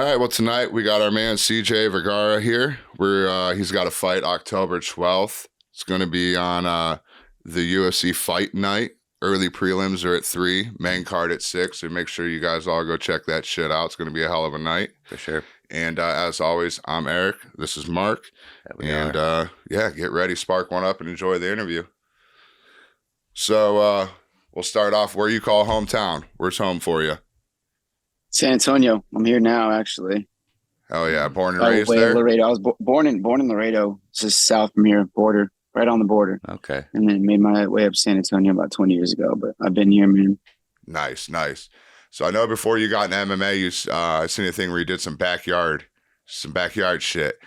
All right, well, tonight we got our man CJ Vergara here. He's got a fight October 12th. It's going to be on the UFC Fight Night. Early prelims are at 3, main card at 6. So make sure you guys all go check that shit out. It's going to be a hell of a night. For sure. And as always, I'm Eric. This is Mark. Get ready, spark one up, and enjoy the interview. So we'll start off where you call hometown. Where's home for you? San Antonio. I'm here now, actually. Oh yeah, born and raised there. Laredo. I was born in Laredo. It's just south from here, border, right on the border. Okay. And then made my way up to San Antonio about 20 years ago. But I've been here, man. Nice. So I know before you got in MMA, I seen a thing where you did some backyard shit.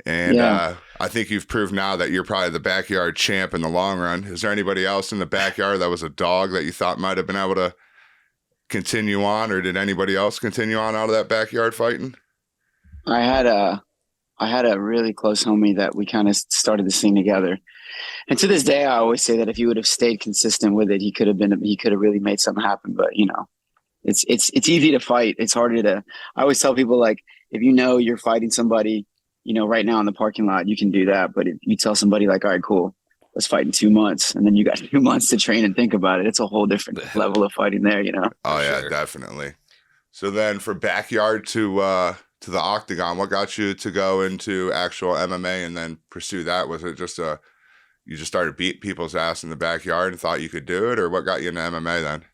And I think you've proved now that you're probably the backyard champ in the long run. Is there anybody else in the backyard that was a dog that you thought might have been able to continue on, or did anybody else continue on out of that backyard fighting? I had a really close homie that we kind of started this thing together. And to this day, I always say that if he would have stayed consistent with it, he could have really made something happen. But it's easy to fight. It's harder to, I always tell people, like, if you're fighting somebody, right now in the parking lot, you can do that. But if you tell somebody like, all right, cool, let's fight in 2 months, and then you got 2 months to train and think about it, it's a whole different level of fighting there, Oh yeah, definitely. So then from backyard to the octagon, what got you to go into actual MMA and then pursue that? Was it just you just started beating people's ass in the backyard and thought you could do it, or what got you into MMA then?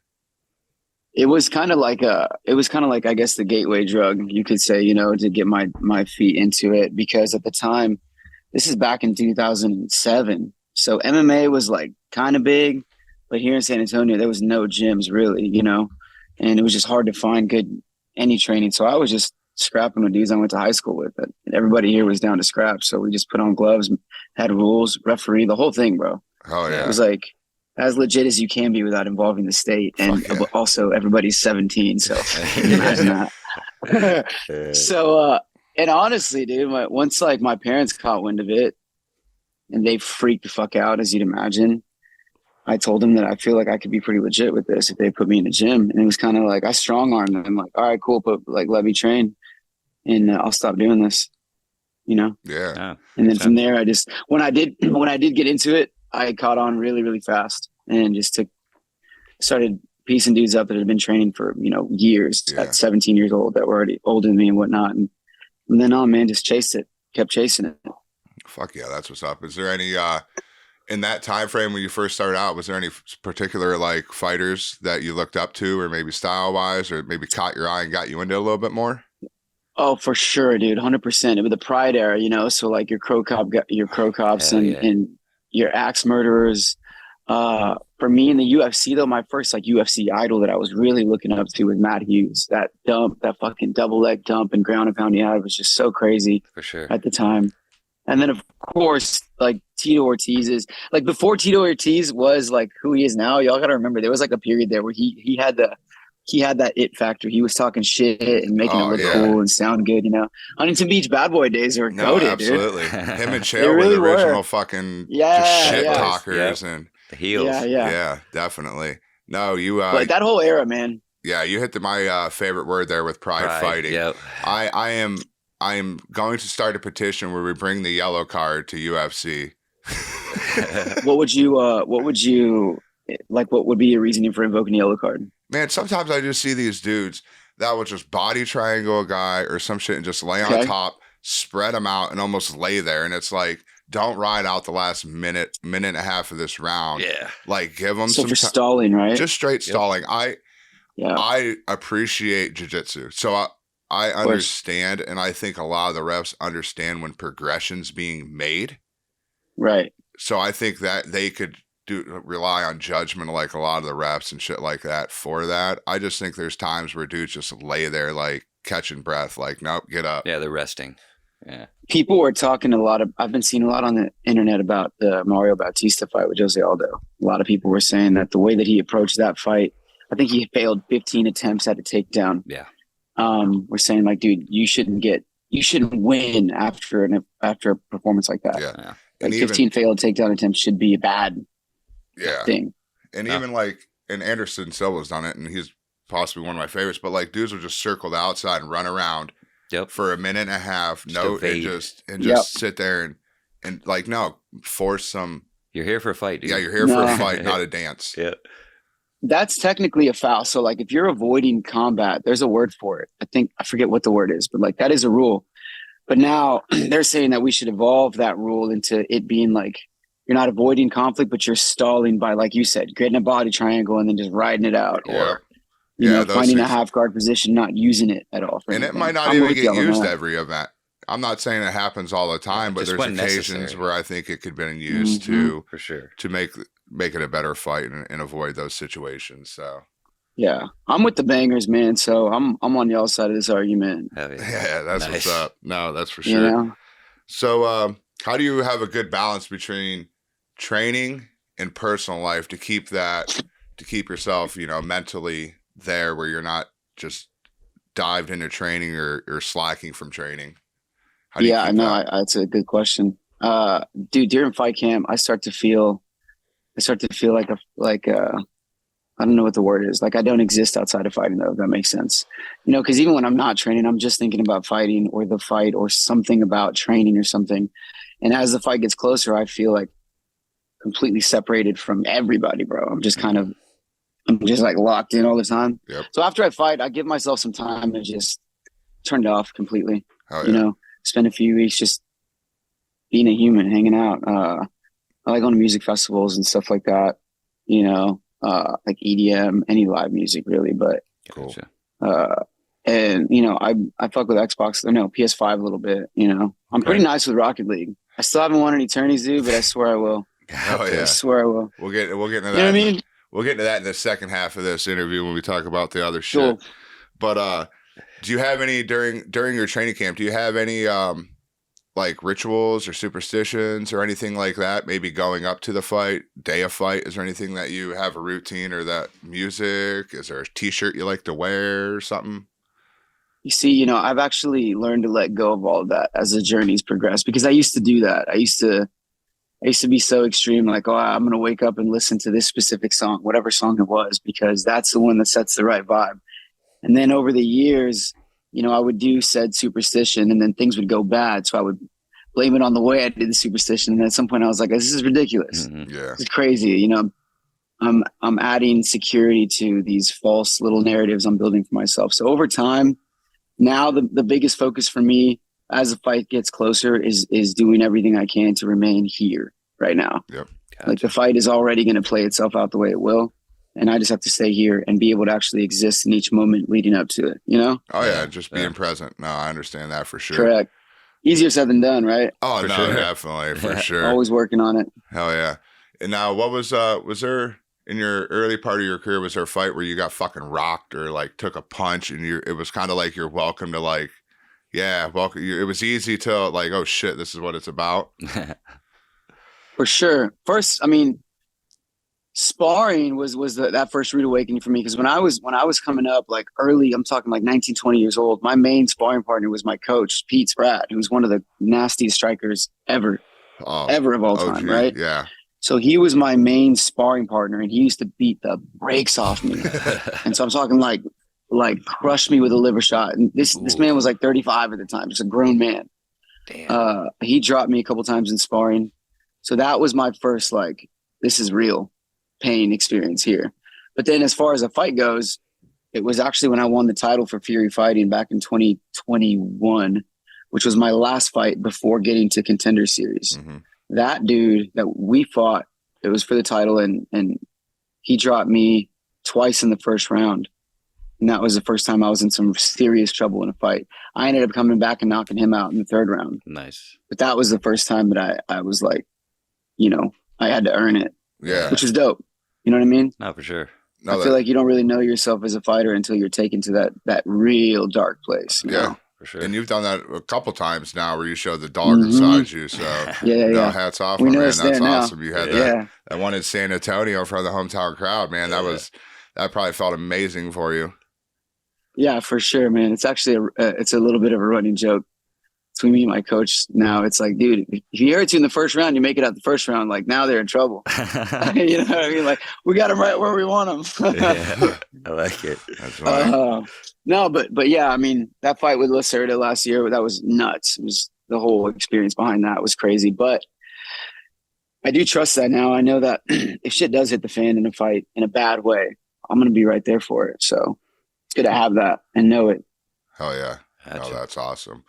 It was kind of like I guess the gateway drug, you could say, to get my feet into it, because at the time, this is back in 2007. So MMA was like kind of big, but here in San Antonio, there was no gyms really, and it was just hard to find any training. So I was just scrapping with dudes I went to high school with. And everybody here was down to scrap. So we just put on gloves, had rules, referee, the whole thing, bro. Oh yeah. It was like as legit as you can be without involving the state. And also everybody's 17. So imagine that. So, and honestly, dude, once like my parents caught wind of it, and they freaked the fuck out, as you'd imagine, I told them that I feel like I could be pretty legit with this if they put me in a gym. And it was kind of like, I strong armed them. I'm like, all right, cool, but like, let me train and I'll stop doing this, Yeah. And then from there, when I did get into it, I caught on really, really fast and just started piecing dudes up that had been training for, years at 17 years old that were already older than me and whatnot. And from then on, man, just kept chasing it. Fuck yeah, that's what's up. Is there any in that time frame when you first started out, was there any particular like fighters that you looked up to, or maybe style wise, or maybe caught your eye and got you into a little bit more? Oh, for sure, dude, 100%. It was the Pride era, so like your Crow Cops and your Axe Murderers. For me in the UFC though, my first like UFC idol that I was really looking up to was Matt Hughes. That fucking double leg dump and ground and pound he had was just so crazy for sure at the time. And then, of course, like Tito Ortiz is like, before Tito Ortiz was like who he is now. Y'all got to remember, there was like a period there where he had that it factor. He was talking shit and making it look cool and sound good. Huntington Beach Bad Boy days are goated, absolutely. Dude. Him and Chael were the original fucking just shit talkers and the heels. Yeah, definitely. No, you like that whole era, man. Yeah, you hit my favorite word there with pride fighting. Yep. I am going to start a petition where we bring the yellow card to UFC. What would be your reasoning for invoking a yellow card? Man, sometimes I just see these dudes that will just body triangle a guy or some shit and just lay on top, spread them out, and almost lay there. And it's like, don't ride out the last minute and a half of this round. Yeah. Like, give them some stalling, right? Just straight stalling. I appreciate jiu-jitsu. So I understand, and I think a lot of the refs understand when progression's being made. Right. So I think that they could rely on judgment, like a lot of the refs and shit like that for that. I just think there's times where dudes just lay there like catching breath, like, nope, get up. Yeah, they're resting. Yeah. People were talking I've been seeing a lot on the internet about the Mario Bautista fight with Jose Aldo. A lot of people were saying that the way that he approached that fight, I think he failed 15 attempts at a takedown. Yeah. We're saying like, dude, you shouldn't win after a performance like that. Yeah. Like 15 failed takedown attempts should be a bad thing. And even like, and Anderson Silva's done it, and he's possibly one of my favorites, but like dudes will just circle the outside and run around for a minute and a half, and just sit there and like, no, force some. You're here for a fight, dude. Yeah, you're here for a fight, not a dance. Yeah. That's technically a foul. So like if you're avoiding combat, there's a word for it. I forget what the word is, but like that is a rule. But now they're saying that we should evolve that rule into it being like you're not avoiding conflict, but you're stalling by, like you said, getting a body triangle and then just riding it out, or finding a half guard position, not using it at all. And it might not even get used every event. I'm not saying it happens all the time, but there's occasions where I think it could have been used for sure to make it a better fight and avoid those situations. So yeah, I'm with the bangers, man. So I'm on y'all's side of this argument. Yeah, that's what's up. No, that's for sure. Yeah. So how do you have a good balance between training and personal life to keep yourself, mentally there where you're not just dived into training or slacking from training? Yeah, no, that's a good question. Dude, during fight camp, I start to feel like I don't know what the word is. Like I don't exist outside of fighting, though, if that makes sense. Because even when I'm not training, I'm just thinking about fighting or the fight or something about training or something. And as the fight gets closer, I feel like completely separated from everybody, bro. I'm just like locked in all the time. Yep. So after I fight, I give myself some time to just turn it off completely. Spend a few weeks just being a human, hanging out. I like going to music festivals and stuff like that, like EDM, any live music really, but cool. And I fuck with Xbox, PS5 a little bit, I'm pretty nice with Rocket League. I still haven't won any tourneys, dude, but I swear I will. I swear I will. We'll get into that. You know what I mean? We'll get into that in the second half of this interview when we talk about the other shit. Cool. But do you have any during your training camp? Do you have any like rituals or superstitions or anything like that? Maybe going up to the fight, day of fight. Is there anything that you have a routine or that music? Is there a T-shirt you like to wear or something? You see, I've actually learned to let go of all of that as the journey's progressed, because I used to do that. I used to be so extreme, like, I'm going to wake up and listen to this specific song, whatever song it was, because that's the one that sets the right vibe. And then over the years, I would do said superstition and then things would go bad. So I would blame it on the way I did the superstition. And at some point I was like, this is ridiculous. Mm-hmm. Yeah. It's crazy. I'm adding security to these false little narratives I'm building for myself. So over time, now the biggest focus for me as the fight gets closer is doing everything I can to remain here right now. Yep. Gotcha. Like the fight is already going to play itself out the way it will. And I just have to stay here and be able to actually exist in each moment leading up to it, Oh yeah, just being present. No, I understand that for sure. Correct. Easier said than done, right? Oh, no, sure. Definitely, for sure. Always working on it. Hell yeah. And now what was there in your early part of your career, was there a fight where you got fucking rocked or like took a punch and it was kind of like you're welcome to like, welcome. It was easy to like, oh shit, this is what it's about. For sure. First, sparring was that first rude awakening for me, because when I was coming up like early, I'm talking like 19, 20 years old, my main sparring partner was my coach, Pete Spratt, who's one of the nastiest strikers ever of all time, right? Yeah. So he was my main sparring partner and he used to beat the brakes off me. And so I'm talking like crushed me with a liver shot. And this man was like 35 at the time, just a grown man. Damn. He dropped me a couple times in sparring. So that was my first like, this is real pain experience here. But then as far as a fight goes, it was actually when I won the title for Fury Fighting back in 2021, which was my last fight before getting to Contender Series. Mm-hmm. That dude that we fought, it was for the title, and he dropped me twice in the first round. And that was the first time I was in some serious trouble in a fight. I ended up coming back and knocking him out in the third round. Nice. But that was the first time that I was like, I had to earn it. Yeah. Which was dope. You know what I mean? No, for sure. I feel like you don't really know yourself as a fighter until you're taken to that real dark place. You know? For sure. And you've done that a couple times now where you show the dog inside you. So yeah. Hats off, we man. know That's awesome. Now. You had that one in San Antonio for the hometown crowd, man. That probably felt amazing for you. Yeah, for sure, man. It's actually it's a little bit of a running joke. between me and my coach now, it's like, dude, if you hurt you in the first round, you make it out the first round. Like now they're in trouble. You know what I mean? Like we got them right where we want them. Yeah, I like it. That's right. No, but yeah, I mean, that fight with Lacerda last year, that was nuts. It was the whole experience behind that was crazy. But I do trust that now. I know that if shit does hit the fan in a fight in a bad way, I'm going to be right there for it. So it's good to have that and know it. Hell yeah. Gotcha. Oh, that's awesome.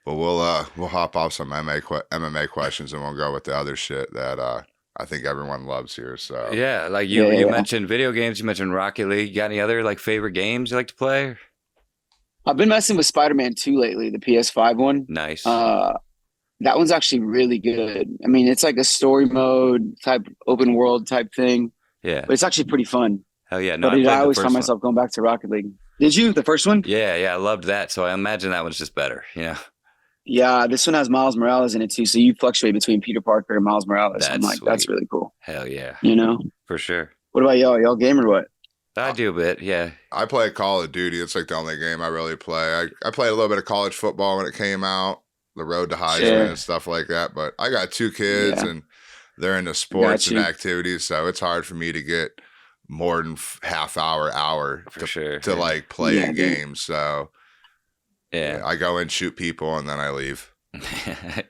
But we'll hop off some MMA questions and we'll go with the other shit that I think everyone loves here. So yeah, like you mentioned video games, you mentioned Rocket League. You got any other like favorite games you like to play? I've been messing with Spider-Man 2 lately, the PS5 one. Nice. That one's actually really good. I mean, it's like a story mode type, open world type thing. Yeah. But it's actually pretty fun. Hell yeah. No, but I always find myself going back to Rocket League. Did you? The first one? Yeah, I loved that. So I imagine that one's just better, you know? Yeah, this one has Miles Morales in it too. So you fluctuate between Peter Parker and Miles Morales. I'm like, that's really cool. Hell yeah. You know? For sure. What about y'all? Y'all game or what? I do a bit, yeah. I play Call of Duty. It's like the only game I really play. I played a little bit of college football when it came out, the Road to Heisman and stuff like that. But I got 2 kids and they're into sports and activities. So it's hard for me to get more than half hour to like play a game. So I go and shoot people and then I leave.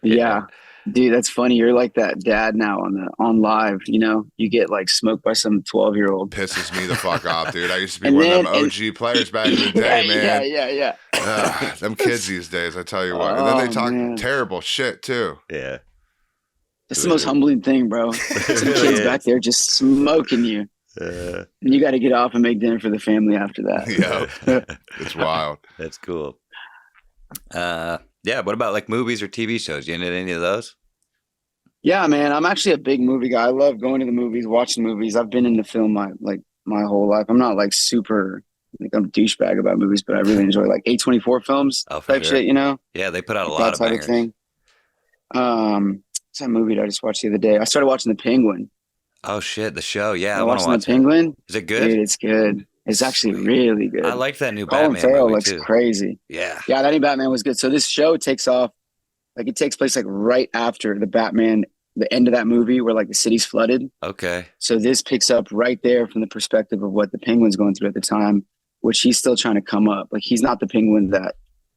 Yeah. Dude, that's funny. You're like that dad now on live, you know, you get like smoked by some 12-year-old. Pisses me the fuck off, dude. I used to be one of them OG players back in the day, man. Yeah. Them kids these days, I tell you what. And then they talk terrible shit too. Yeah. It's the most humbling thing, bro. Some kids back there just smoking you. And you got to get off and make dinner for the family after that. Yeah. It's wild. That's cool. Yeah, what about like movies or TV shows? You into any of those? Yeah, man, I'm actually a big movie guy. I love going to the movies, watching movies. I've been into film my whole life. I'm not like super like I'm a douchebag about movies, but I really enjoy like A24 films type shit, you know? Yeah, they put out a lot of bangers. Thing. What's that movie that I just watched the other day? I started watching The Penguin. Oh shit, the show. Yeah, I want to watch The Penguin. Is it good? Dude, it's good. It's actually really good. I like that new Colin Batman Farrell movie looks too. crazy. Yeah, that new Batman was good. So this show takes off, like it takes place like right after the Batman, the end of that movie where like the city's flooded. Okay. So this picks up right there from the perspective of what the Penguin's going through at the time, which he's still trying to come up. Like he's not the Penguin that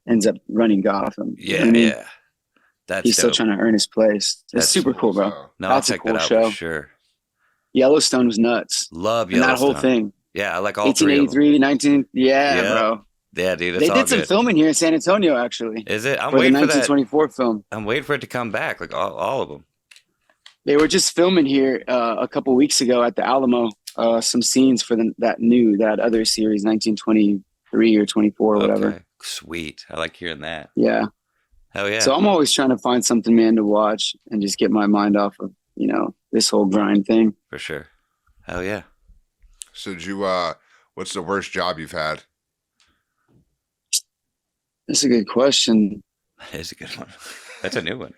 ends up running Gotham. Yeah, you know what I mean? That's he's still trying to earn his place. It's super cool, bro. No, that's I'll a check cool that out show. for sure. Yellowstone was nuts. Love Yellowstone. And that whole thing. Yeah, I like all 1883, 19. Yeah, bro. Yeah, dude. They did some filming here in San Antonio, actually. Is it? I'm waiting for the 1924 film. I'm waiting for it to come back, like all of them. They were just filming here a couple weeks ago at the Alamo. Some scenes for that other series, 1923 or 24 or whatever. Sweet. I like hearing that. Yeah. Hell yeah. So I'm always trying to find something, man, to watch and just get my mind off of, you know, this whole grind thing. For sure. Hell yeah. So did you, what's the worst job you've had? That's a good question. That is a good one. That's a new one.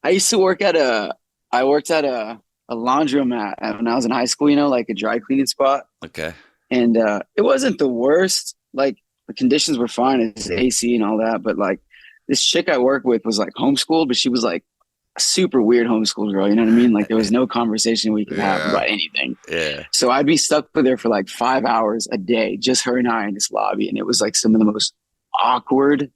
I used to work at a laundromat when I was in high school, you know, like a dry cleaning spot. Okay. And it wasn't the worst. Like the conditions were fine. It's AC and all that. But like this chick I worked with was like homeschooled, but she was like a super weird homeschool girl. You know what I mean? Like there was no conversation we could have about anything. Yeah. So I'd be stuck with her for like 5 hours a day, just her and I in this lobby. And it was like some of the most awkward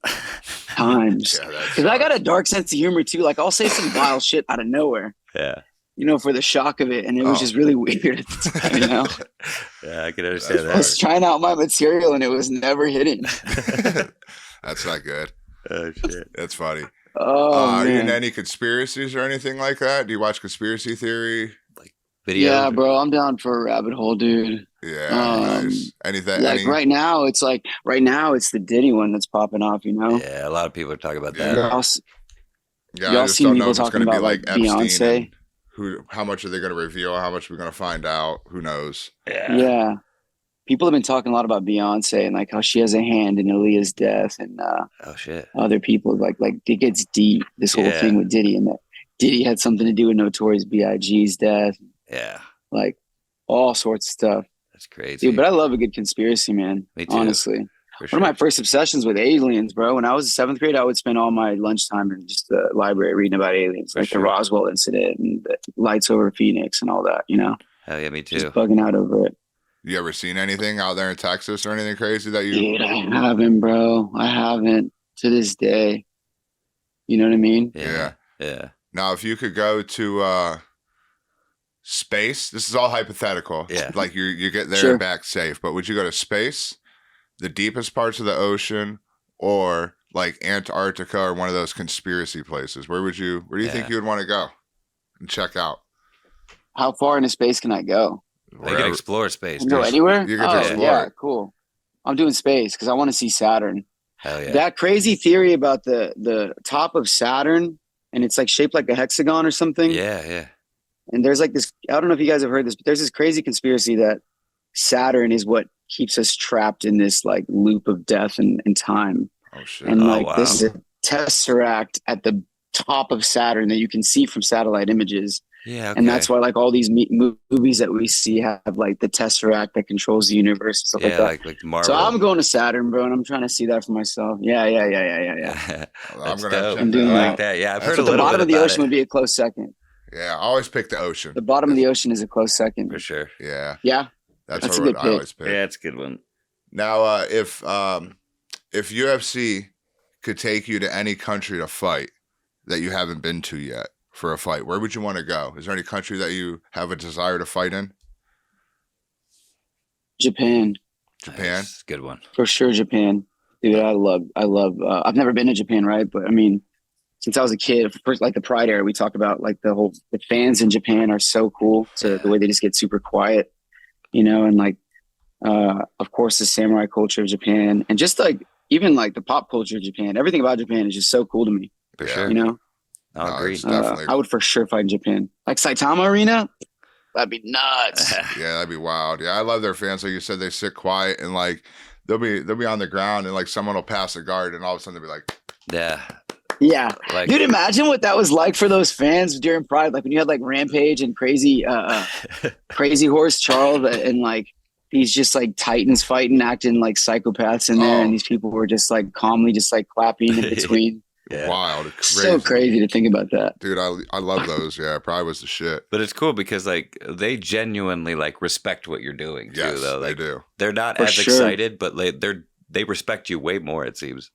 times. Because I got a dark sense of humor too. Like I'll say some vile shit out of nowhere. Yeah. You know, for the shock of it. And it was just really weird at the time, you know? Yeah, I can understand that. I was trying out my material and it was never hitting. That's not good. Oh, shit. That's funny. Are you into any conspiracies or anything like that? Do you watch conspiracy theory? Like videos? Yeah, bro. I'm down for a rabbit hole, dude. Yeah, nice. Anything? Like right now, it's the Diddy one that's popping off, you know? Yeah, a lot of people are talking about that. Y'all see people talking about like Beyonce? How much are they going to reveal? How much are we going to find out? Who knows? Yeah. People have been talking a lot about Beyonce and like how she has a hand in Aaliyah's death and oh shit, other people like it gets deep. This whole thing with Diddy and that Diddy had something to do with Notorious B.I.G.'s death. Yeah, like all sorts of stuff. That's crazy, dude. But I love a good conspiracy, man. Me too. Honestly, For One sure. of my first obsessions with aliens, bro. When I was in seventh grade, I would spend all my lunchtime in just the library reading about aliens, For like sure. the Roswell incident and the lights over Phoenix and all that, Hell yeah, me too. just bugging out over it. You ever seen anything out there in Texas or anything crazy that you? Dude, I haven't, bro. I haven't to this day. You know what I mean? Yeah. Yeah. Now, if you could go to space, this is all hypothetical. Yeah. Like you get there Sure. and back safe, but would you go to space, the deepest parts of the ocean, or like Antarctica or one of those conspiracy places? Where do you think you would want to go and check out? How far into space can I go? They can explore space. Can I go dude. anywhere? You get to explore yeah, it. cool. I'm doing space because I want to see Saturn. Hell yeah. That crazy theory about the top of Saturn, and it's like shaped like a hexagon or something. Yeah, yeah. And there's like this, I don't know if you guys have heard this, but there's this crazy conspiracy that Saturn is what keeps us trapped in this like loop of death and time. Oh shit! And like wow. this is a tesseract at the top of Saturn that you can see from satellite images. Yeah, okay. And that's why like all these movies that we see have like the tesseract that controls the universe and stuff like that. like Marvel. So I'm going to Saturn, bro, and I'm trying to see that for myself. Yeah. I'm That's gonna dope. I'm doing I that. like that. Yeah, I've That's heard a But the little bottom bit of the about ocean it. would be a close second. Yeah, I always pick the ocean. The bottom of the ocean is a close second. For sure. Yeah, Yeah. that's a what good I pick. always pick. Yeah, it's a good one. Now, if UFC could take you to any country to fight that you haven't been to yet for a fight, where would you want to go? Is there any country that you have a desire to fight in? Japan. Japan? Nice. Good one. For sure, Japan. Dude, I love I've never been to Japan, right? But I mean, since I was a kid, first like the Pride era, we talk about like the fans in Japan are so cool. So the way they just get super quiet, and like of course the samurai culture of Japan and just like even like the pop culture of Japan, everything about Japan is just so cool to me. For Yeah. sure. I'll agree. it's definitely. I would for sure fight in Japan. Like Saitama Arena, that'd be nuts. Yeah, that'd be wild. Yeah, I love their fans. Like you said, they sit quiet and like they'll be on the ground and like someone will pass a guard and all of a sudden they'll be like, Yeah. Yeah. Like, Dude, imagine what that was like for those fans during Pride. Like when you had like Rampage and Crazy Horse Charles and like these just like titans fighting, acting like psychopaths in there. Oh. And these people were just like calmly just like clapping in between. yeah. wild, crazy. So crazy to think about that. Dude, I love those. Yeah, Pride was the shit. But it's cool because like they genuinely like respect what you're doing too. Yes, Though they like do. they're not For as sure. excited, but they respect you way more. It seems.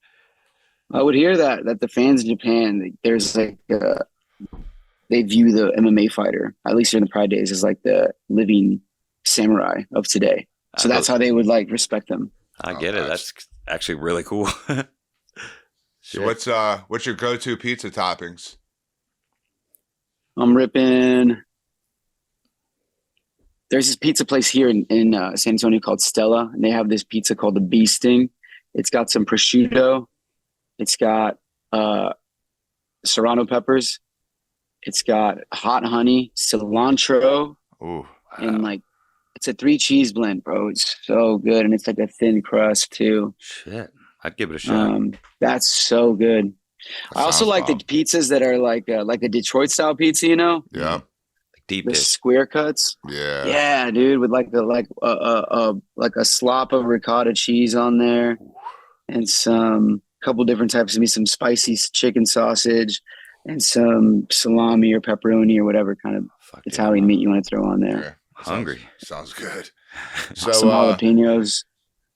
I would hear that the fans in Japan, there's like, they view the MMA fighter, at least during the Pride days, as like the living samurai of today. So that's how they would like respect them. I Oh, get it. nice. That's actually really cool. So Shit. what's your go-to pizza toppings? I'm ripping. There's this pizza place here in San Antonio called Stella, and they have this pizza called the Bee Sting. It's got some prosciutto. It's got serrano peppers. It's got hot honey, cilantro, Ooh, and like it's a 3 cheese blend, bro. It's so good, and it's like a thin crust too. Shit. I'd give it a shot. That's so good. that I also sounds like bomb. the pizzas that are like a Detroit style pizza, Yeah, Like deep the dish. square cuts. yeah. Yeah, dude, with like a slop of ricotta cheese on there, and some couple different types of meat, some spicy chicken sausage, and some salami or pepperoni or whatever kind of Fuck yeah, Italian I'm meat you want to throw on there. Yeah, hungry. Sounds good. Some So, jalapenos.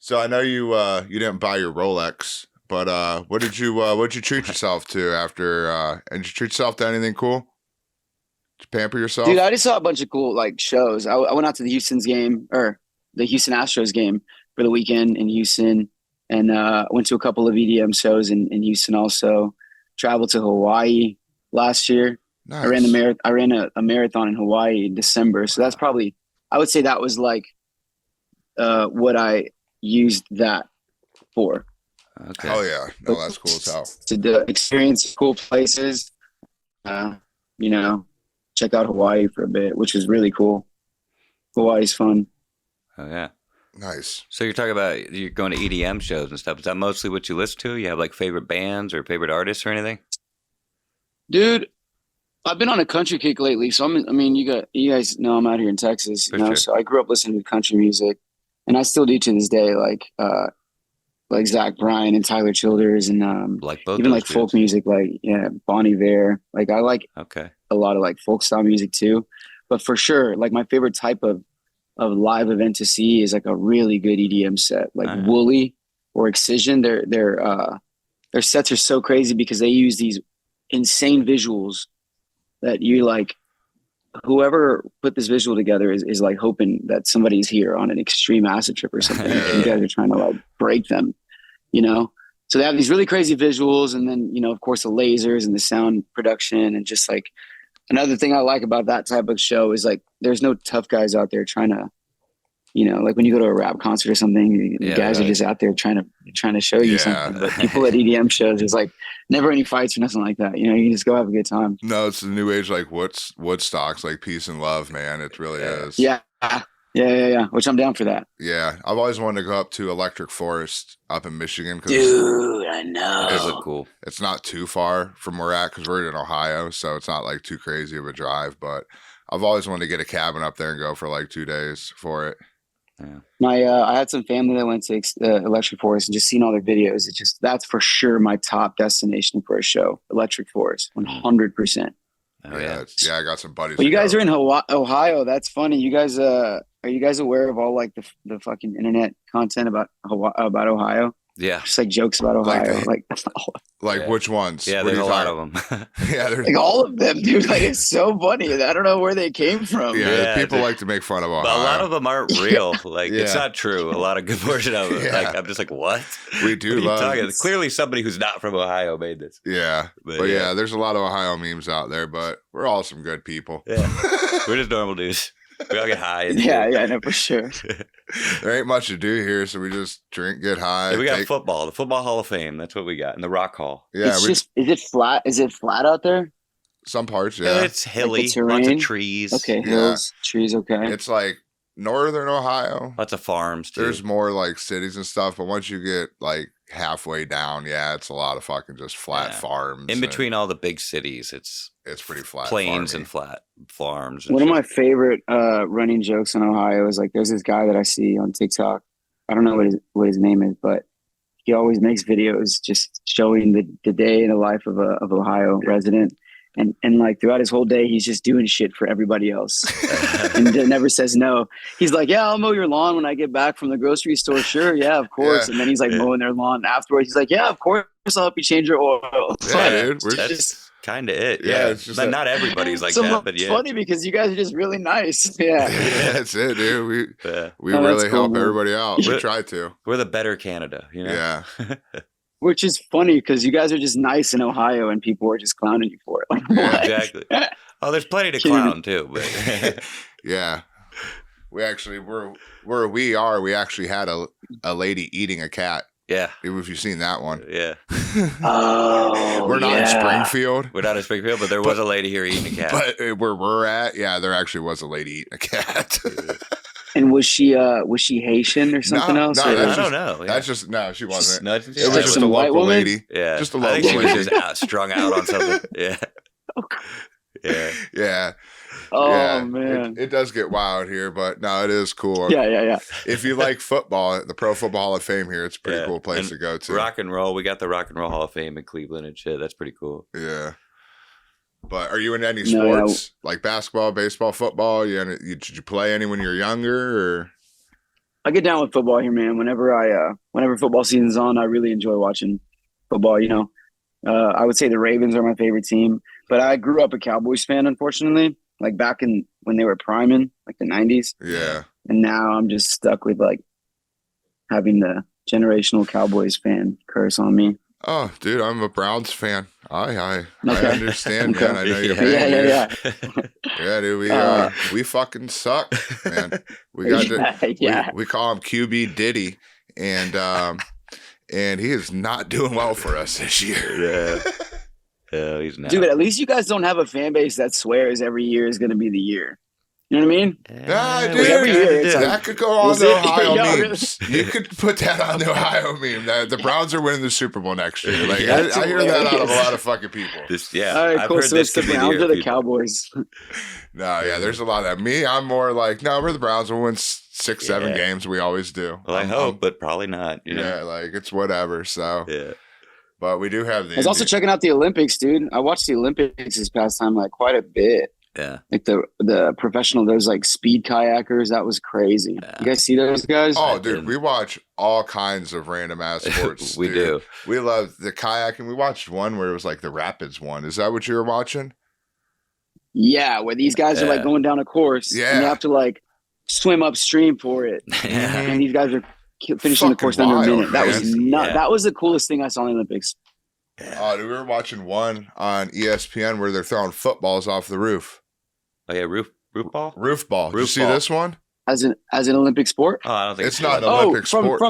so I know you didn't buy your Rolex, but what'd you treat yourself to after? And did you treat yourself to anything cool? Did you pamper yourself? Dude, I just saw a bunch of cool like shows. I went out to the Houston Astros game for the weekend in Houston, and went to a couple of EDM shows in Houston. Also, traveled to Hawaii last year. Nice. I ran a marathon in Hawaii in December, so that's probably, I would say that was like what I used that for. Okay. Oh yeah, no, that's cool as hell. To experience cool places, check out Hawaii for a bit, which was really cool. Hawaii's fun. Oh yeah. Nice. So you're talking about you're going to EDM shows and stuff. Is that mostly what you listen to? You have like favorite bands or favorite artists or anything? Dude, I've been on a country kick lately. So you guys know I'm out here in Texas, For sure. so I grew up listening to country music, and I still do to this day. Like like Zach Bryan and Tyler Childers and Like both even those like folk dudes. music, like Bon Iver. Like I like Okay. a lot of like folk style music too. But for sure, like my favorite type of live event to see is like a really good EDM set, like Oh, yeah. Woolly or Excision. Their sets are so crazy because they use these insane visuals that you like. Whoever put this visual together is like hoping that somebody's here on an extreme acid trip or something. Yeah. You guys are trying to like break them, you know? So they have these really crazy visuals, and then, of course, the lasers and the sound production. And just like another thing I like about that type of show is like there's no tough guys out there trying to, like when you go to a rap concert or something, the guys are just out there trying to show you something. But people at EDM shows, there's like never any fights or nothing like that. You just go have a good time. No, it's the new age, like Woodstock's like peace and love, man. It really is. Yeah. Which I'm down for that. Yeah, I've always wanted to go up to Electric Forest up in Michigan. Dude, I know. It look cool. It's not too far from where we're at because we're in Ohio, so it's not like too crazy of a drive. But I've always wanted to get a cabin up there and go for like 2 days for it. Yeah. I had some family that went to Electric Forest and just seen all their videos. That's for sure my top destination for a show. Electric Forest, 100%. Oh yeah. I got some buddies. Well, you guys are in Ohio. That's funny. You guys, are you guys aware of all like the fucking internet content about Ohio? Yeah. Just like jokes about Ohio, Like which ones? Yeah, What there's are a you lot talking- of them. Yeah, there's like all of them, dude. Like it's so funny. I don't know where they came from. yeah, people like to make fun of Ohio. But a lot of them aren't real. Like it's Yeah. not true. A lot of good portion of it. Yeah. Like I'm just like, what? We do What are you love talking? Clearly, somebody who's not from Ohio made this. Yeah, but yeah, there's a lot of Ohio memes out there, but we're all some good people. Yeah, we're just normal dudes. We all get high. Yeah, no, for sure. There ain't much to do here, so we just drink, get high. Yeah, we got football, the Football Hall of Fame. That's what we got, and the Rock Hall. Yeah, Is it flat? Is it flat out there? some parts. Yeah, It's hilly, Like the lots terrain? of trees. Okay, hills, trees. Okay. it's like northern Ohio. Lots of farms too. There's more like cities and stuff, but once you get like halfway down, it's a lot of fucking just flat farms. In between all the big cities, it's pretty flat. plains farmy. and flat farms. And One of shit. my favorite running jokes in Ohio is like there's this guy that I see on TikTok. I don't know what his name is, but he always makes videos just showing the day in the life of a Ohio resident. And like throughout his whole day, he's just doing shit for everybody else and never says no. He's like, yeah, I'll mow your lawn when I get back from the grocery store. Sure. Yeah, of course. Yeah. And then he's like mowing their lawn afterwards. He's like, yeah, of course. I'll help you change your oil. Yeah, dude. We're That's just kind of it. Yeah, Yeah, it's just not everybody's like So that, but it's yeah. funny because you guys are just really nice. Yeah. that's it, dude. We Yeah. we Oh, that's really cool, help man. everybody out. We Yeah. try to. We're the better Canada, you know? Yeah. Which is funny because you guys are just nice in Ohio and people are just clowning you for it. Like, Yeah, what? Exactly. Oh, there's plenty to Can't even- clown too, but Yeah. We actually where we are, we actually had a lady eating a cat. yeah, If you've seen that one. yeah. Oh, We're not in yeah. Springfield. We're not in Springfield, but there was a lady here eating a cat. But where we're at, there actually was a lady eating a cat. And was she Haitian or something No, else? no, Or- I that's don't just- know. Yeah. That's just no, she wasn't. No, It was just some a white local woman? lady. yeah, just a I think local she was lady. just strung out on something. Yeah, yeah. Yeah. Oh yeah. man. It does get wild here, but no, it is cool. Yeah. If you like football, the Pro Football Hall of Fame here, it's a pretty Yeah. cool place And to go to. Rock and roll. We got the Rock and Roll Hall of Fame in Cleveland and shit. That's pretty cool. Yeah. But are you in any No, yeah. sports like basketball, baseball, football? Did you play any when you were younger? Or I get down with football here, man. Whenever football season's on, I really enjoy watching football. I would say the Ravens are my favorite team, but I grew up a Cowboys fan, unfortunately. Like back when they were priming, like the '90s, yeah, and now I'm just stuck with like having the generational Cowboys fan curse on me. oh, dude, I'm a Browns fan. I Okay. understand, Okay. man. I know you're Yeah. fan. Yeah, dude, we fucking suck, man. We got Yeah. we call him QB Diddy, and he is not doing well for us this year. Yeah. Yeah, he's not. Dude, at least you guys don't have a fan base that swears every year is going to be the year. You know what I mean? Nah, we dude, every year it's like- that could go on Is the it? Ohio Yeah, memes. You could put that on the Ohio meme. The Browns are winning the Super Bowl next year. Like That's I hear that out of a hilarious. lot of fucking people. This, yeah. All right, I've cool. heard So this it's the could be Browns year or the people. Cowboys. No, yeah, there's a lot of that. Me, I'm more like, no, we're the Browns. We'll win 6, 7 games. We always do. Well, I hope, but probably not. You know? Yeah, like it's whatever. So yeah. But we do have the. I was also checking out the Olympics, dude. I watched the Olympics this past time like quite a bit. Yeah. Like the professional, those like speed kayakers. That was crazy. Yeah. You guys see those guys? Oh, dude, we watch all kinds of random ass sports. We do. We love the kayaking. We watched one where it was like the rapids one. Is that what you were watching? Yeah, where these guys are like going down a course. Yeah. And they have to like swim upstream for it. Yeah. And these guys are finishing the course under a minute. That was that was the coolest thing I saw in the Olympics. Oh, dude, we were watching one on ESPN where they're throwing footballs off the roof. Oh yeah, roof ball. Roof ball. Did you see this one? As an Olympic sport? Oh, I don't think it's not an Olympic sport.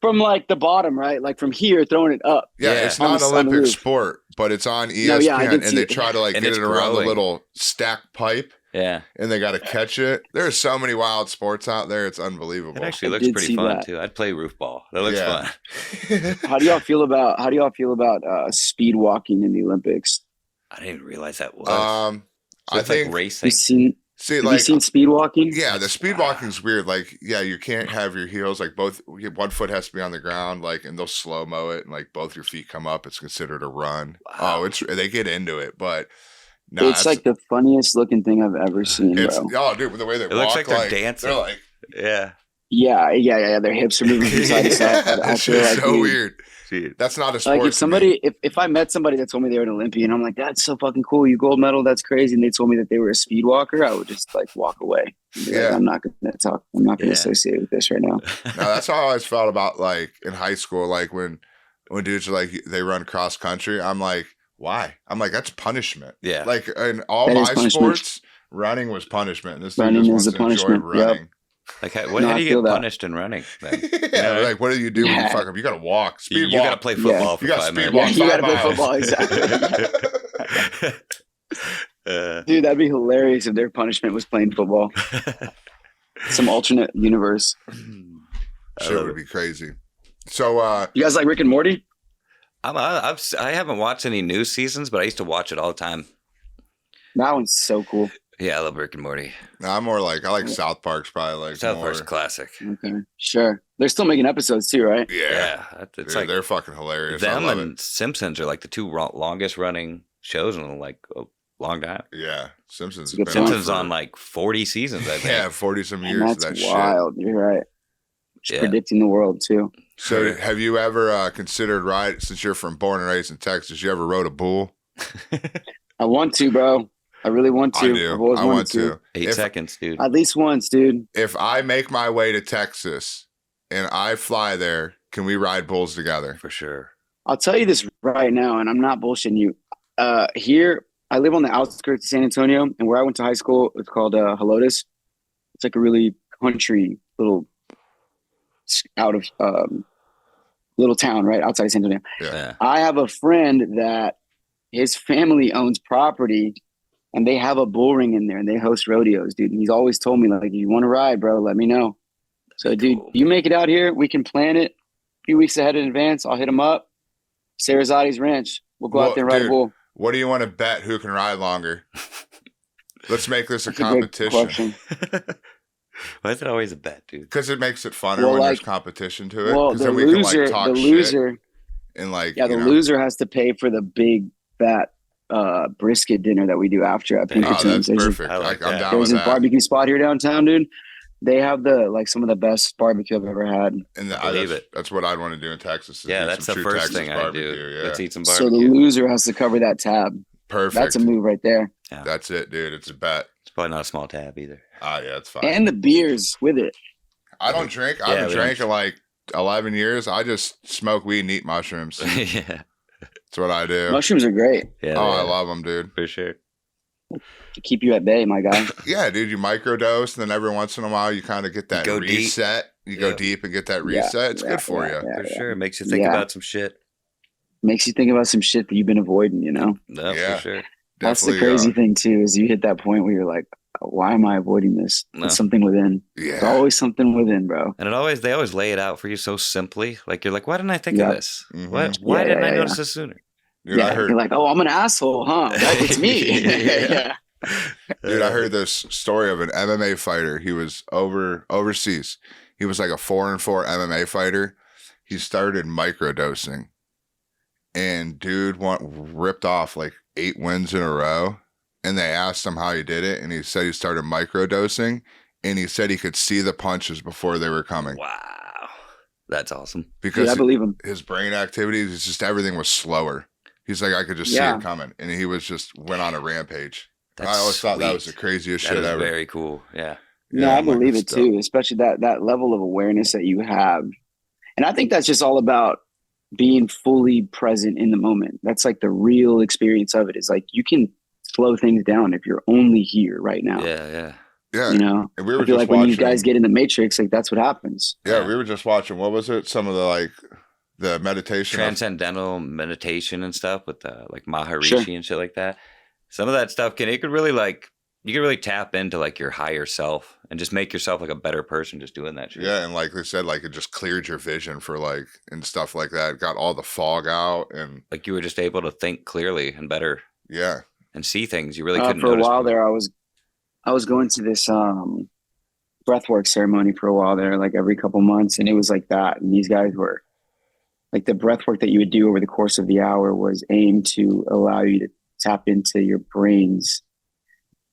From like the bottom, right? Like from here, throwing it up. Yeah, it's not an Olympic sport, but it's on ESPN, and they try to like get it around the little stack pipe. Yeah, and they got to catch it. There's so many wild sports out there; it's unbelievable. It actually looks pretty fun too. I'd play roof ball. That looks fun. How do y'all feel about speed walking in the Olympics? I didn't even realize that was. So I think like racing. Have you seen speed walking? Yeah, the speed walking is weird. Like, yeah, you can't have your heels like both. One foot has to be on the ground, like, and they'll slow mo it, and like both your feet come up. It's considered a run. Wow. Oh, they get into it, but no, it's like the funniest looking thing I've ever seen, bro. Oh, dude, the way they walk, looks like they're dancing. They're like, yeah. Their hips are moving from side to side. That's so weird. That's not a sport. Like if I met somebody that told me they were an Olympian, I'm like, that's so fucking cool. You gold medal, that's crazy. And they told me that they were a speed walker, I would just like walk away. Like, I'm not gonna talk. I'm not gonna associate with this right now. No, that's how I always felt about like in high school, like when dudes are like they run cross country. I'm like, why? I'm like, that's punishment. Yeah. Like in all my sports, running was punishment. And this running is a punishment. Running. Yep. Like, how do you get punished in running? Then? Like, what do you do when you fuck up? You got to walk. Speed walk. You got to play football for 5 minutes. Yeah, you got to play football, exactly. Dude, that'd be hilarious if their punishment was playing football. Some alternate universe. Shit would be crazy. So, you guys like Rick and Morty? I haven't watched any new seasons, but I used to watch it all the time. That one's so cool. Yeah, I love Rick and Morty. I'm more like I like South Park's probably like South Park's classic. Okay, sure. They're still making episodes too, right? Yeah. It's like they're fucking hilarious. Them and Simpsons are like the two longest running shows in like a long time. Yeah, Simpsons on like 40 seasons. I think. Yeah, 40 some years. That's wild. You're right. Predicting the world too. So, have you ever considered since you're born and raised in Texas? You ever rode a bull? I want to, bro. I really want to. I do. I want to. 8 seconds, dude. At least once, dude. If I make my way to Texas and I fly there, can we ride bulls together? For sure. I'll tell you this right now, and I'm not bullshitting you. Here, I live on the outskirts of San Antonio, and where I went to high school, it's called Helotes. It's like a really country little little town right outside of San Antonio. Yeah. I have a friend that his family owns property. And they have a bull ring in there, and they host rodeos, dude. And he's always told me, like, if you want to ride, bro, let me know. So, dude, you make it out here. We can plan it a few weeks ahead in advance. I'll hit him up. Sarazati's Ranch. We'll go out there and ride a bull. What do you want to bet? Who can ride longer? Let's make this a competition. Why is it always a bet, dude? Because it makes it funner when there's competition to it. Well, the loser, and like, the loser has to pay for the big fat brisket dinner that we do after at Pinkerton's. That's perfect. I'm down with that. There's a barbecue spot here downtown, dude. They have some of the best barbecue I've ever had. And that's what I'd want to do in Texas. Yeah, that's the first thing I do. Yeah. Let's eat some barbecue. So the loser has to cover that tab. Perfect. That's a move right there. Yeah. That's it, dude. It's a bet. It's probably not a small tab either. Yeah, it's fine. And the beers with it. I don't drink. I haven't drank in like 11 years. I just smoke weed and eat mushrooms. Yeah. That's what I do. Mushrooms are great. Yeah, I love them, dude. For sure. To keep you at bay, my guy. Yeah, dude. You microdose, and then every once in a while, you kind of get that reset. You go deep and get that reset. It's good for you. For sure. It makes you think about some shit. Makes you think about some shit that you've been avoiding, you know? No, for sure. That's the crazy thing, too, is you hit that point where you're like, why am I avoiding this? There's something within. Yeah. There's always something within, bro. And they always lay it out for you so simply. Like, you're like, why didn't I think of this? Mm-hmm. Why didn't I notice this sooner? Dude, I heard. You're like, oh, I'm an asshole, huh? It's me. Dude, I heard this story of an MMA fighter. He was overseas. He was like a 4-4 MMA fighter. He started microdosing, and dude ripped off like 8 wins in a row. And they asked him how he did it, and he said he started microdosing, and he said he could see the punches before they were coming. Wow, that's awesome. Because I believe him. His brain activities, it's just everything was slower. He's like, I could just see it coming, and he was just went on a rampage. I always thought that was the craziest shit ever. Very cool. Yeah. No, I believe it too, especially that level of awareness that you have. And I think that's just all about being fully present in the moment. That's like the real experience of it, is like you can slow things down if you're only here right now. Yeah. Yeah. You know, and we were I feel just like when you guys get in the Matrix, like that's what happens. Yeah, we were just watching, what was it? Some of the meditation. Transcendental meditation and stuff with like Maharishi and shit like that. Some of that stuff you could really tap into like your higher self and just make yourself like a better person just doing that shit. Yeah, and like they said, like it just cleared your vision for like and stuff like that. It got all the fog out and like you were just able to think clearly and better. Yeah. And see things you really couldn't for a notice while before. there. I was going to this breathwork ceremony for a while there, like every couple months, and it was like that. And these guys were like, the breathwork that you would do over the course of the hour was aimed to allow you to tap into your brain's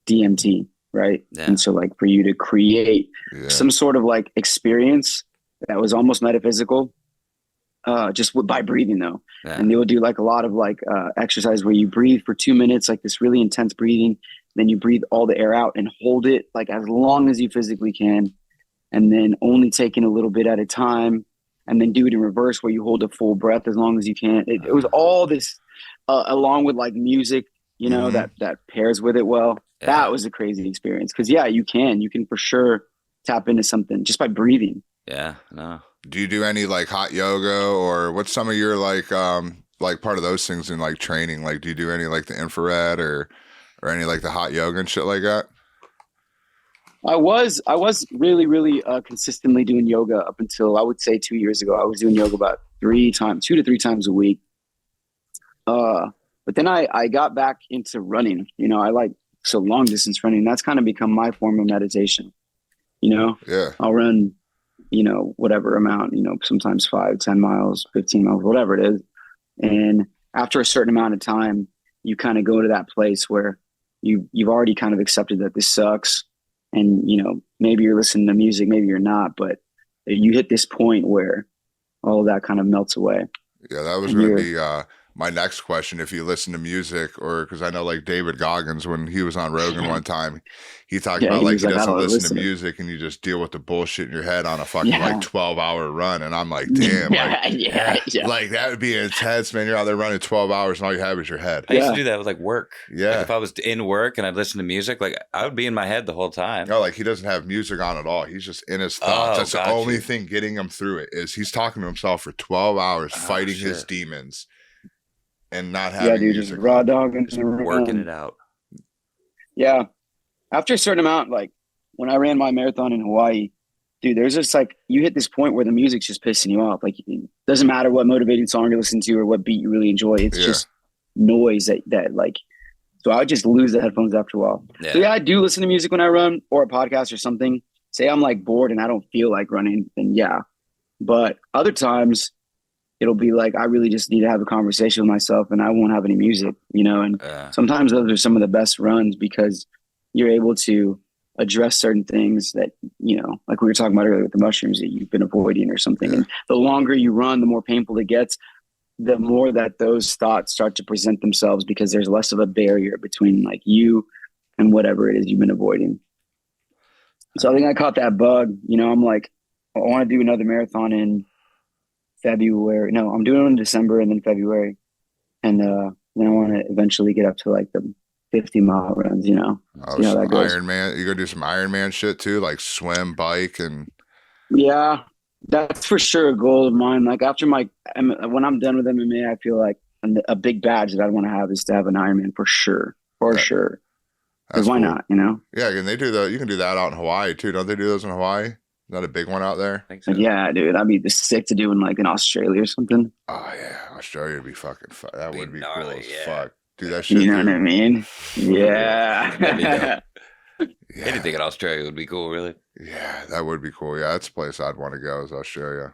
DMT, right? Yeah. And so like for you to create some sort of like experience that was almost metaphysical, just by breathing though. Yeah. And they would do like a lot of like exercise where you breathe for 2 minutes, like this really intense breathing. Then you breathe all the air out and hold it like as long as you physically can. And then only taking a little bit at a time, and then do it in reverse where you hold a full breath as long as you can. It was all this along with like music, you know, that pairs with it well. Yeah. That was a crazy experience. Cause you can for sure tap into something just by breathing. Yeah, no. Do you do any like hot yoga, or what's some of your like part of those things in like training? Like, do you do any like the infrared or any like the hot yoga and shit like that? I was really, really consistently doing yoga up until I would say 2 years ago. I was doing yoga about 2 to 3 times a week. But then I got back into running. You know, I like long distance running. That's kind of become my form of meditation. You know, I'll run, you know, whatever amount, you know, sometimes 5, 10 miles, 15 miles, whatever it is. And after a certain amount of time, you kind of go to that place where you've already kind of accepted that this sucks. And, you know, maybe you're listening to music, maybe you're not, but you hit this point where all of that kind of melts away. Yeah, that was going to be my next question. If you listen to music, or because I know like David Goggins, when he was on Rogan one time, he talked about like he doesn't listen to music and you just deal with the bullshit in your head on a fucking like 12-hour run. And I'm like, damn, like that would be intense, man. You're out there running 12 hours and all you have is your head. I used to do that with like work. Yeah. Like if I was in work and I'd listen to music, like I would be in my head the whole time. No, like he doesn't have music on at all. He's just in his thoughts. That's the only thing getting him through it, is he's talking to himself for 12 hours, fighting his demons. And not having just raw dog and working it out. Yeah. After a certain amount, like when I ran my marathon in Hawaii, dude, there's just like, you hit this point where the music's just pissing you off. Like, it doesn't matter what motivating song you listen to or what beat you really enjoy. It's just noise that like, so I would just lose the headphones after a while. Yeah. So I do listen to music when I run, or a podcast or something. Say I'm like bored and I don't feel like running, then but other times it'll be like, I really just need to have a conversation with myself and I won't have any music, you know? And sometimes those are some of the best runs, because you're able to address certain things that, you know, like we were talking about earlier with the mushrooms that you've been avoiding or something. And the longer you run, the more painful it gets, the more that those thoughts start to present themselves, because there's less of a barrier between like you and whatever it is you've been avoiding. So I think I caught that bug. You know, I'm like, I want to do another marathon in February. No, I'm doing it in December and then February. And then I want to eventually get up to like the 50-mile runs, you know. See how that goes. Ironman. You go do some Ironman shit too, like swim, bike, and yeah, that's for sure a goal of mine. Like when I'm done with MMA, I feel like a big badge that I want to have is to have an Ironman for sure. Sure. Because why not, you know? Yeah, and they do you can do that out in Hawaii too. Don't they do those in Hawaii? Is that a big one out there? I think so. Yeah, dude. I'd be sick to do in like in Australia or something. Oh yeah, Australia would be fucking that would be gnarly, cool as fuck. do that shit. You know what I mean? Yeah. That'd be dope. Yeah. Anything in Australia would be cool, really. Yeah, that would be cool. Yeah, that's a place I'd want to go is Australia.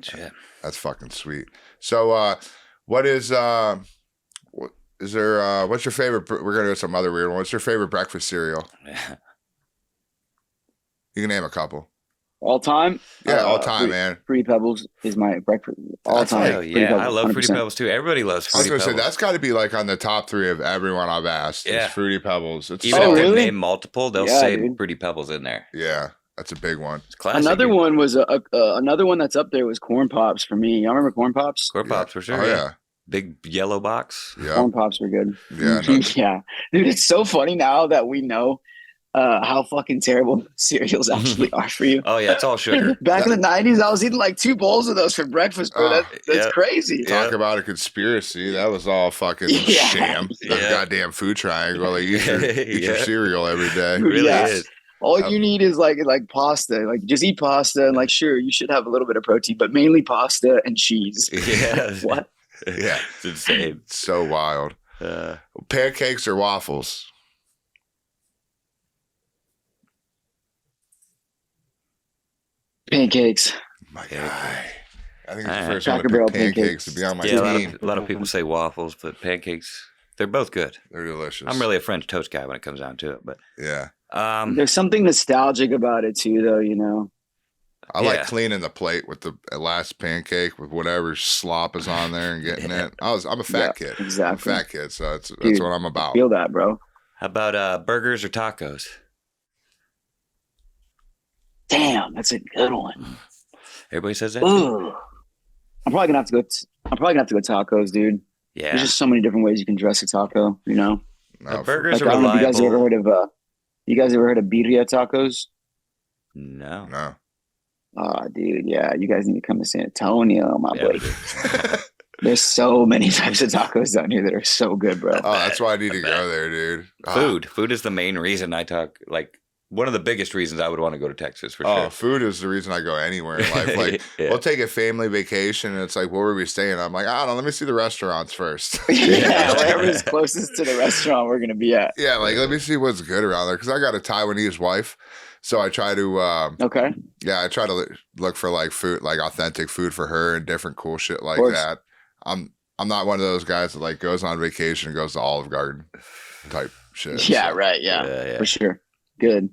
Shit. That's fucking sweet. So, what is what is there? What's your favorite? We're gonna do some other weird one. What's your favorite breakfast cereal? You can name a couple. All time? Yeah, all time, man. Fruity Pebbles is my breakfast. All time. Hell yeah, Pebbles, I love 100%. Fruity Pebbles too. Everybody loves I was Fruity gonna Pebbles. say that's got to be like on the top 3 of everyone I've asked. Yeah. Is Fruity Pebbles. It's Even so, if they really? name multiple, they'll Yeah, say dude. Fruity Pebbles in there. yeah, that's a big one. It's classic. Another dude. one was another one that's up there was Corn Pops for me. Y'all remember Corn Pops? Corn Pops for sure. Oh yeah. yeah, Big yellow box. yeah, Corn Pops were good. yeah. No, Yeah. Dude, it's so funny now that we know how fucking terrible cereals actually are for you. Oh yeah, it's all sugar. Back in the 90s, I was eating like 2 bowls of those for breakfast, bro. Oh, That's yeah. crazy. Talk about a conspiracy. That was all fucking Yeah. sham. The Yeah. goddamn food triangle. Like, eat your Yeah. cereal every day. It really Yeah. is. All you need is like pasta. Like just eat pasta and like sure you should have a little bit of protein, but mainly pasta and cheese. Yeah. What? Yeah. It's insane. So wild. Pancakes or waffles? Pancakes. My guy. I think it's the Alright. first one Cracker to Barrel pick pancakes pancakes. to be on my Yeah, team. a lot of people say waffles, but pancakes, they're both good. They're delicious. I'm really a French toast guy when it comes down to it, but Yeah. There's something nostalgic about it too, though. You know. I like Yeah. cleaning the plate with the last pancake with whatever slop is on there and getting it. I'm a fat kid. I'm a Exactly. fat kid, so that's Dude, what I'm about. Feel that, bro. how about burgers or tacos? Damn, that's a good one. Everybody says that. Ooh. I'm probably gonna have to go tacos, dude. Yeah, There's just so many different ways you can dress a taco. You know. No, the burgers Like, I are don't know if you guys ever reliable. heard of you guys ever heard of birria tacos? No. no. Oh, dude, yeah, you guys need to come to San Antonio, my Yeah, boy. There's so many types of tacos down here that are so good, bro. Oh, that's why I need to go there, dude. Food is the main reason I talk. Like one of the biggest reasons I would want to go to Texas for Oh, sure. food is the reason I go anywhere in life. Like, Yeah. we'll take a family vacation, and it's like, where were we staying? I'm like, I don't know. Let me see the restaurants first. Yeah, wherever's closest to the restaurant we're gonna be at. Yeah, like let me see what's good around there because I got a Taiwanese wife, so I try to, Okay. I try to look for like food, like authentic food for her and different cool shit like course. that. I'm not one of those guys that like goes on vacation and goes to Olive Garden type shit. Yeah, so, right. Yeah, Yeah. for sure. Good.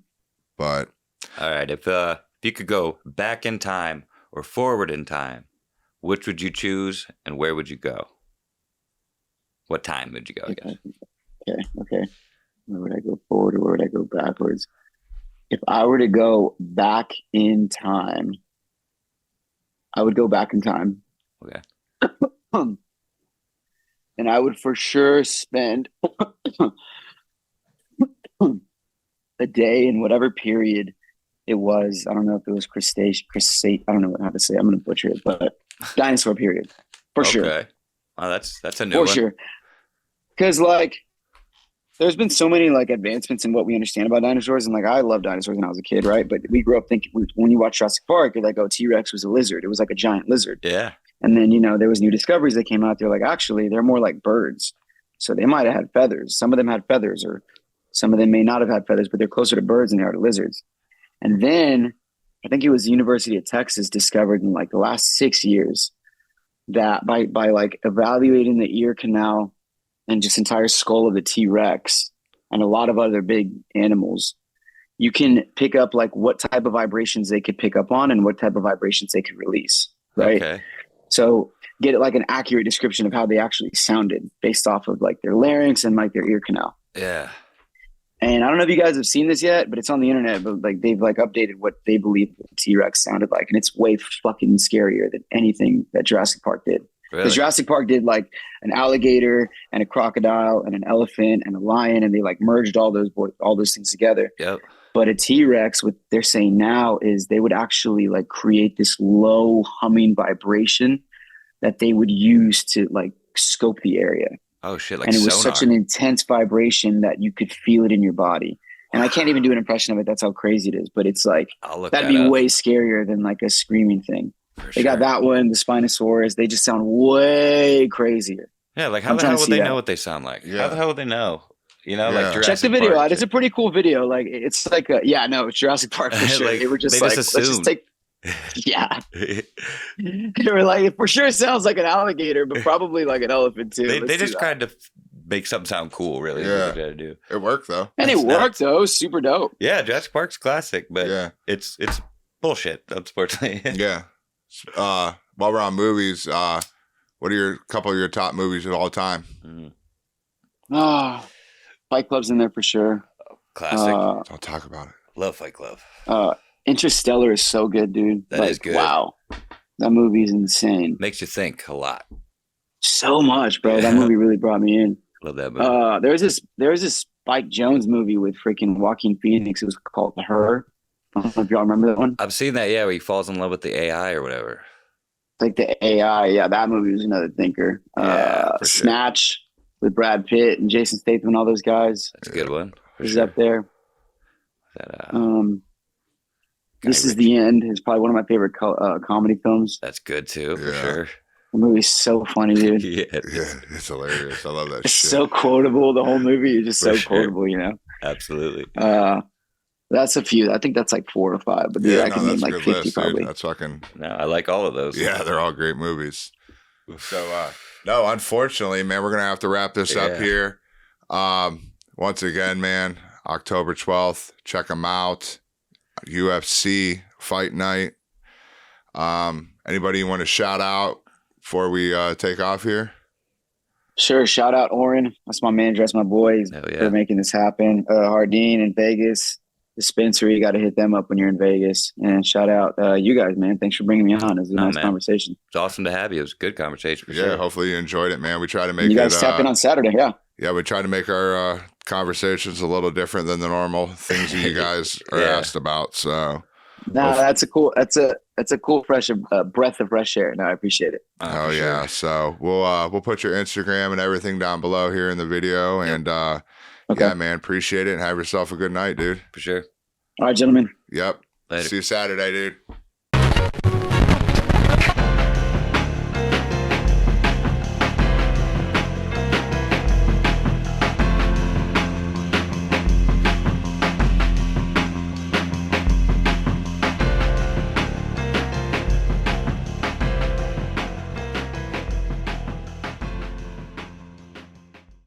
But All right. If you could go back in time or forward in time, which would you choose and where would you go? What time would you go? I guess. Okay. Where would I go forward or where would I go backwards? If I were to go back in time, I would go back in time. Okay. And I would for sure spend a day in whatever period it was. I don't know if it was crustacea. I don't know how to say it. I'm going to butcher it, but dinosaur period. For sure. Okay. Oh, that's a new For one. sure. Because like there's been so many like advancements in what we understand about dinosaurs, and like I loved dinosaurs when I was a kid, right? But we grew up thinking when you watch Jurassic Park, you're like, oh, T-Rex was a lizard. It was like a giant lizard. Yeah. And then there was new discoveries that came out. They're like, actually, they're more like birds. So they might have had feathers. Some of them had feathers, or some of them may not have had feathers, but they're closer to birds than they are to lizards. And then I think it was the University of Texas discovered in like the last 6 years that by like evaluating the ear canal and just entire skull of the T-Rex and a lot of other big animals, you can pick up like what type of vibrations they could pick up on and what type of vibrations they could release. Right. Okay. So get like an accurate description of how they actually sounded based off of like their larynx and like their ear canal. Yeah. And I don't know if you guys have seen this yet, but it's on the internet, but like they've like updated what they believe the T-Rex sounded like. And it's way fucking scarier than anything that Jurassic Park did. Really? Because Jurassic Park did like an alligator and a crocodile and an elephant and a lion, and they like merged all those things together. Yep. But a T-Rex, what they're saying now is they would actually like create this low humming vibration that they would use to like scope the area. Oh shit! Like And it was sonar. such an intense vibration that you could feel it in your body. And I can't even do an impression of it. That's how crazy it is. But it's like, I'll look that'd that be up way scarier than like a screaming thing. for They got sure. that one, the Spinosaurus. They just sound way crazier. Yeah, like how I'm the trying hell to would see they that. know what they sound like? Yeah. How the hell would they know? You know, Yeah. like Jurassic Check the video Park out. It's a pretty cool video. Like it's like it's Jurassic Park for sure. Like, They were just they like, just let's just assumed. take. Yeah, they were like, for sure it sounds like an alligator, but probably like an elephant too. They Let's do just that. tried to make something sound cool, really. Yeah. What they tried to do. It worked though. And it That's worked nuts. though. It was super dope. Yeah, Jurassic Park's classic, but Yeah. it's bullshit, unfortunately. Yeah. While we're on movies, what are couple of your top movies of all time? Mhm. Ah, Fight Club's in there for sure. Classic. Don't talk about it. Love Fight Club. Interstellar is so good, dude. That is good. Wow, that movie's insane. Makes you think a lot. So much, bro. That movie really brought me in. Love that movie. There was this Spike Jonze movie with freaking Joaquin Phoenix. It was called Her. I don't know if y'all remember that one. I've seen that, yeah, where he falls in love with the AI or whatever. Like the AI. Yeah, that movie was another thinker. Yeah, for sure. Snatch with Brad Pitt and Jason Statham and all those guys. That's a good one. For Is sure. up there. That, This is the End. It's probably one of my favorite comedy films. That's good too, for Yeah. sure. The movie's so funny, dude. Yeah, Yeah, it's hilarious. I love that It's shit. so quotable. The whole movie is just For so sure. quotable, you know. absolutely. That's a few. I think that's like 4 or 5, but dude, I can name that's a like good 50 list, probably. dude. That's fucking No, I like all of those. yeah, they're all great movies. So no, unfortunately, man, we're gonna have to wrap this up Yeah. here. Once again, man, October 12th, check them out. UFC Fight Night. Anybody you want to shout out before we take off here? Sure. Shout out Oren. That's my manager. That's my boys Hell yeah. for making this happen. Hardin in Vegas. Dispensary. You got to hit them up when you're in Vegas. And shout out you guys, man. Thanks for bringing me on. It was a nice man. conversation. It's awesome to have you. It was a good conversation for Yeah, sure. hopefully you enjoyed it, man. We try to make You guys it. tap in on Saturday. Yeah. Yeah, we try to make our conversations a little different than the normal things that you guys are Yeah. asked about. So, No, that's a cool fresh breath of fresh air. No, I appreciate it. oh for yeah. sure. So we'll put your Instagram and everything down below here in the video. And Okay. yeah, man, appreciate it and have yourself a good night, dude. For sure. All right, gentlemen. Yep. Later. See you Saturday, dude.